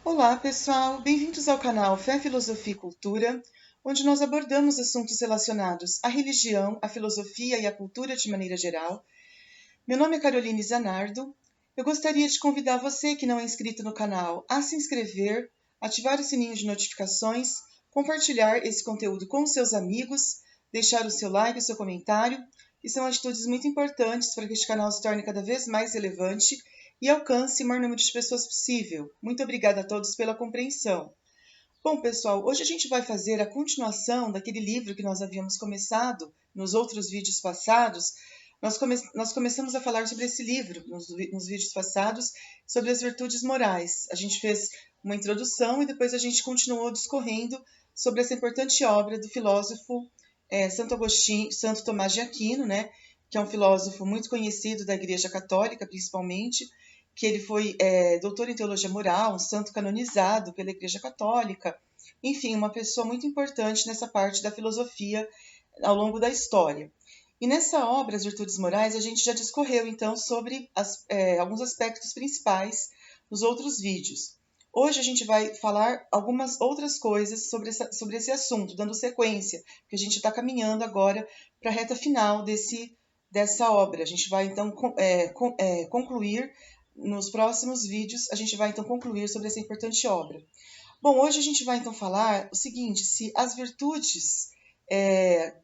Olá, pessoal! Bem-vindos ao canal Fé, Filosofia e Cultura, onde nós abordamos assuntos relacionados à religião, à filosofia e à cultura de maneira geral. Meu nome é Caroline Zanardo. Eu gostaria de convidar você que não é inscrito no canal a se inscrever, ativar o sininho de notificações, compartilhar esse conteúdo com seus amigos, deixar o seu like, o seu comentário, que são atitudes muito importantes para que este canal se torne cada vez mais relevante e alcance o maior número de pessoas possível. Muito obrigada a todos pela compreensão. Bom, pessoal, hoje a gente vai fazer a continuação daquele livro que nós havíamos começado nos outros vídeos passados. Nós começamos a falar sobre esse livro nos vídeos passados, sobre as virtudes morais. A gente fez uma introdução e depois a gente continuou discorrendo sobre essa importante obra do filósofo Santo Tomás de Aquino, né, que é um filósofo muito conhecido da Igreja Católica, principalmente, que ele foi doutor em teologia moral, um santo canonizado pela Igreja Católica, enfim, uma pessoa muito importante nessa parte da filosofia ao longo da história. E nessa obra, As Virtudes Morais, a gente já discorreu, então, sobre alguns aspectos principais nos outros vídeos. Hoje a gente vai falar algumas outras coisas sobre esse assunto, dando sequência, porque a gente está caminhando agora para a reta final dessa obra. A gente vai, então, concluir, nos próximos vídeos, a gente vai, então, concluir sobre essa importante obra. Bom, hoje a gente vai, então, falar o seguinte, se as virtudes,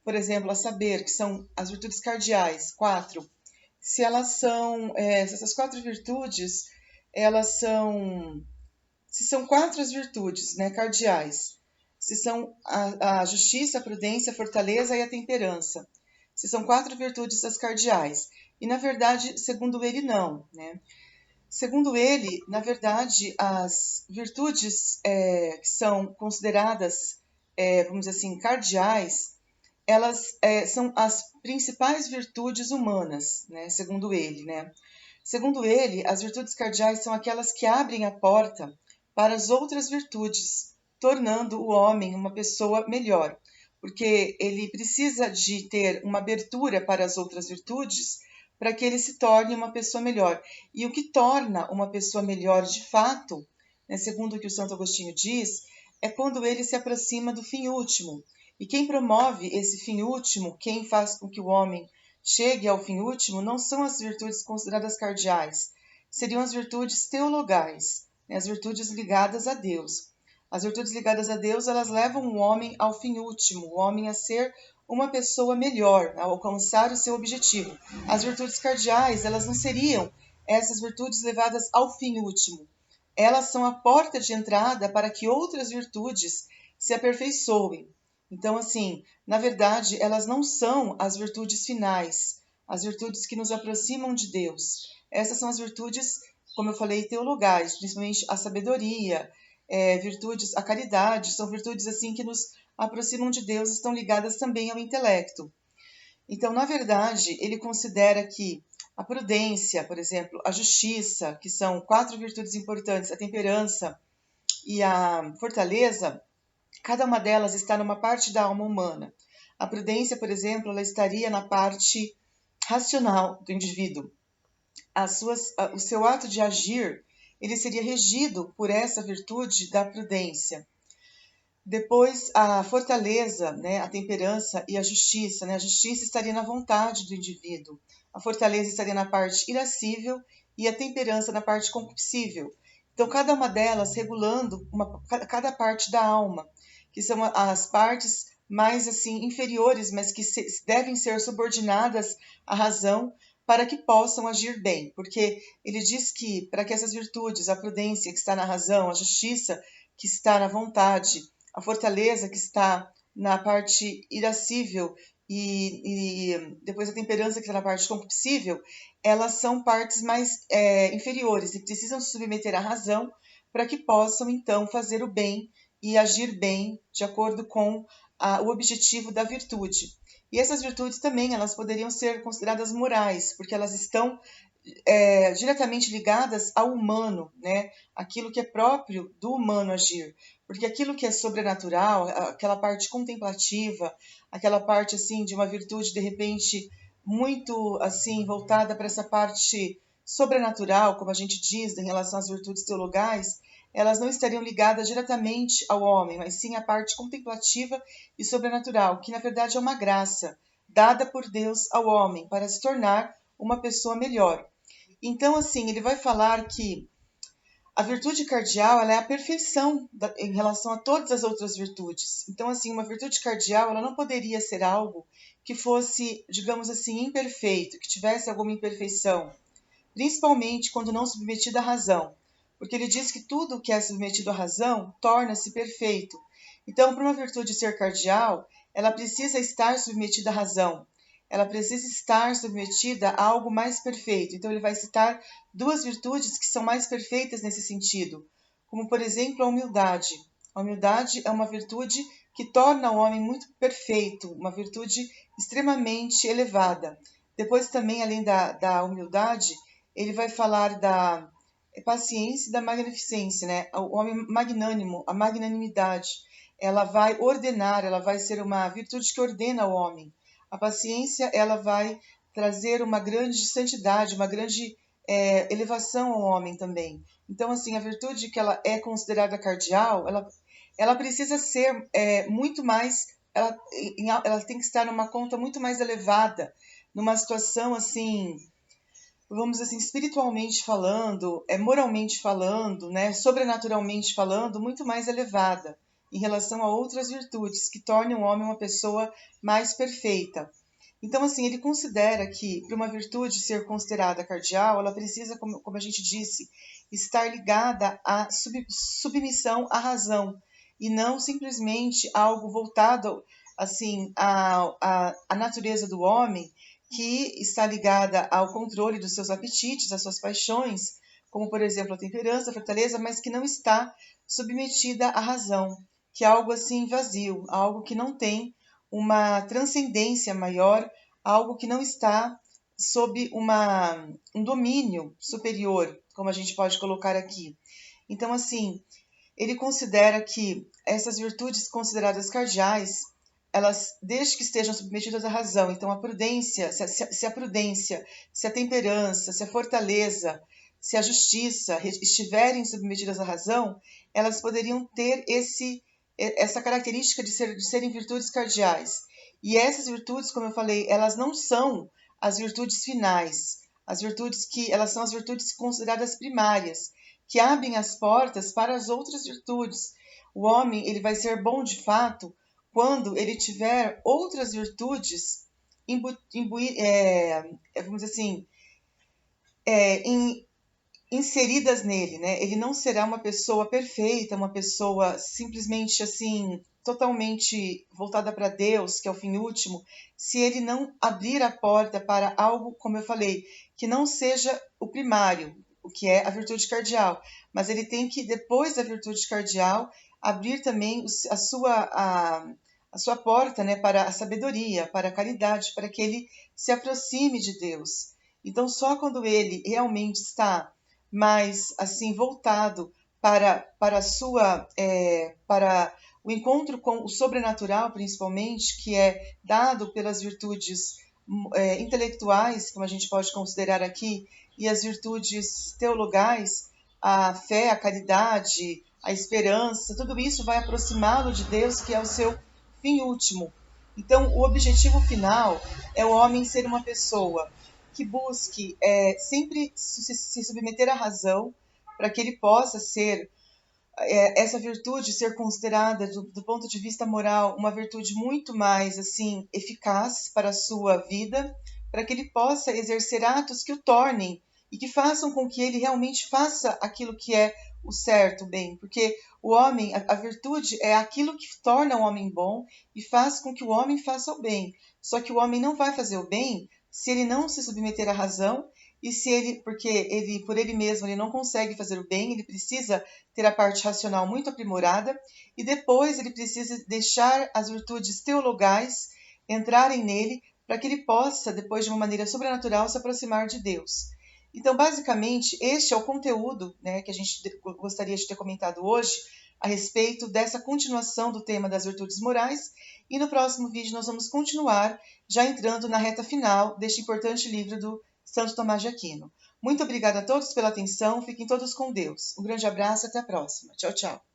por exemplo, a saber, que são as virtudes cardeais, 4, se elas são, essas 4 virtudes, elas são... Se são 4 as virtudes, né, cardeais, se são a justiça, a prudência, a fortaleza e a temperança, se são 4 virtudes as cardeais. E, na verdade, segundo ele, não, né? Segundo ele, na verdade, as virtudes que são consideradas, vamos dizer assim, cardeais, elas são as principais virtudes humanas, né? Segundo ele, né? Segundo ele, as virtudes cardeais são aquelas que abrem a porta para as outras virtudes, tornando o homem uma pessoa melhor, porque ele precisa de ter uma abertura para as outras virtudes para que ele se torne uma pessoa melhor. E o que torna uma pessoa melhor de fato, né, segundo o que o Santo Agostinho diz, é quando ele se aproxima do fim último. E quem promove esse fim último, quem faz com que o homem chegue ao fim último, não são as virtudes consideradas cardeais, seriam as virtudes teologais, né, as virtudes ligadas a Deus. As virtudes ligadas a Deus, elas levam o homem ao fim último, o homem a ser uma pessoa melhor, a alcançar o seu objetivo. As virtudes cardeais, elas não seriam essas virtudes levadas ao fim último. Elas são a porta de entrada para que outras virtudes se aperfeiçoem. Então, assim, na verdade, elas não são as virtudes finais, as virtudes que nos aproximam de Deus. Essas são as virtudes, como eu falei, teologais, principalmente a sabedoria, virtudes, a caridade, são virtudes assim que nos aproximam de Deus, estão ligadas também ao intelecto. Então, na verdade, ele considera que a prudência, por exemplo, a justiça, que são 4 virtudes importantes, a temperança e a fortaleza, cada uma delas está numa parte da alma humana. A prudência, por exemplo, ela estaria na parte racional do indivíduo. O seu ato de agir, ele seria regido por essa virtude da prudência. Depois, a fortaleza, né, a temperança e a justiça. Né? A justiça estaria na vontade do indivíduo. A fortaleza estaria na parte irascível e a temperança na parte concupiscível. Então, cada uma delas regulando cada parte da alma, que são as partes mais assim inferiores, mas que devem ser subordinadas à razão para que possam agir bem. Porque ele diz que, para que essas virtudes, a prudência que está na razão, a justiça que está na vontade, a fortaleza que está na parte irascível e depois a temperança que está na parte concupiscível, elas são partes mais inferiores e precisam se submeter à razão para que possam, então, fazer o bem e agir bem de acordo com o objetivo da virtude. E essas virtudes também, elas poderiam ser consideradas morais, porque elas estão diretamente ligadas ao humano, né? Aquilo que é próprio do humano agir. Porque aquilo que é sobrenatural, aquela parte contemplativa, aquela parte assim de uma virtude de repente muito assim voltada para essa parte sobrenatural, como a gente diz em relação às virtudes teologais, elas não estariam ligadas diretamente ao homem, mas sim à parte contemplativa e sobrenatural, que na verdade é uma graça dada por Deus ao homem para se tornar uma pessoa melhor. Então, assim, ele vai falar que a virtude cardial, ela é a perfeição em relação a todas as outras virtudes. Então, assim, uma virtude cardial, ela não poderia ser algo que fosse, digamos assim, imperfeito, que tivesse alguma imperfeição, principalmente quando não submetida à razão, porque ele diz que tudo que é submetido à razão torna-se perfeito. Então, para uma virtude ser cardial, ela precisa estar submetida à razão, ela precisa estar submetida a algo mais perfeito. Então, ele vai citar duas virtudes que são mais perfeitas nesse sentido, como, por exemplo, a humildade. A humildade é uma virtude que torna o homem muito perfeito, uma virtude extremamente elevada. Depois, também, além da humildade, ele vai falar da paciência e da magnificência, né? O homem magnânimo, a magnanimidade, ela vai ordenar, ela vai ser uma virtude que ordena o homem. A paciência, ela vai trazer uma grande santidade, uma grande elevação ao homem também. Então, assim, a virtude que ela é considerada cardial, ela precisa ser muito mais, ela tem que estar numa conta muito mais elevada, numa situação assim, vamos dizer assim, espiritualmente falando, moralmente falando, né, sobrenaturalmente falando, muito mais elevada em relação a outras virtudes que tornam o homem uma pessoa mais perfeita. Então, assim, ele considera que para uma virtude ser considerada cardial, ela precisa, como a gente disse, estar ligada à submissão à razão e não simplesmente algo voltado assim à natureza do homem, que está ligada ao controle dos seus apetites, às suas paixões, como, por exemplo, a temperança, a fortaleza, mas que não está submetida à razão, que é algo assim vazio, algo que não tem uma transcendência maior, algo que não está sob um domínio superior, como a gente pode colocar aqui. Então, assim, ele considera que essas virtudes consideradas cardeais, elas, desde que estejam submetidas à razão, então a prudência, se a prudência, se a temperança, se a fortaleza, se a justiça estiverem submetidas à razão, elas poderiam ter essa característica de serem virtudes cardeais. E essas virtudes, como eu falei, elas não são as virtudes finais, elas são as virtudes consideradas primárias, que abrem as portas para as outras virtudes. O homem, ele vai ser bom de fato quando ele tiver outras virtudes vamos dizer assim, inseridas nele, né? Ele não será uma pessoa perfeita, uma pessoa simplesmente assim, totalmente voltada para Deus, que é o fim último, se ele não abrir a porta para algo, como eu falei, que não seja o primário, o que é a virtude cardial, mas ele tem que, depois da virtude cardial, abrir também a sua porta, né, para a sabedoria, para a caridade, para que ele se aproxime de Deus. Então, só quando ele realmente está mais assim voltado para a sua para o encontro com o sobrenatural, principalmente, que é dado pelas virtudes intelectuais, como a gente pode considerar aqui, e as virtudes teologais, a fé, a caridade, a esperança, tudo isso vai aproximá-lo de Deus, que é o seu fim último. Então, o objetivo final é o homem ser uma pessoa que busque sempre se submeter à razão, para que ele possa ser, essa virtude ser considerada, do ponto de vista moral, uma virtude muito mais assim eficaz para a sua vida, para que ele possa exercer atos que o tornem e que façam com que ele realmente faça aquilo que é o certo, o bem, porque o homem, a virtude é aquilo que torna o homem bom e faz com que o homem faça o bem. Só que o homem não vai fazer o bem se ele não se submeter à razão e se ele, porque ele por ele mesmo ele não consegue fazer o bem, ele precisa ter a parte racional muito aprimorada e depois ele precisa deixar as virtudes teologais entrarem nele para que ele possa, depois de uma maneira sobrenatural, se aproximar de Deus. Então, basicamente, este é o conteúdo, né, que a gente gostaria de ter comentado hoje a respeito dessa continuação do tema das virtudes morais, e no próximo vídeo nós vamos continuar já entrando na reta final deste importante livro do Santo Tomás de Aquino. Muito obrigada a todos pela atenção, fiquem todos com Deus. Um grande abraço e até a próxima. Tchau, tchau.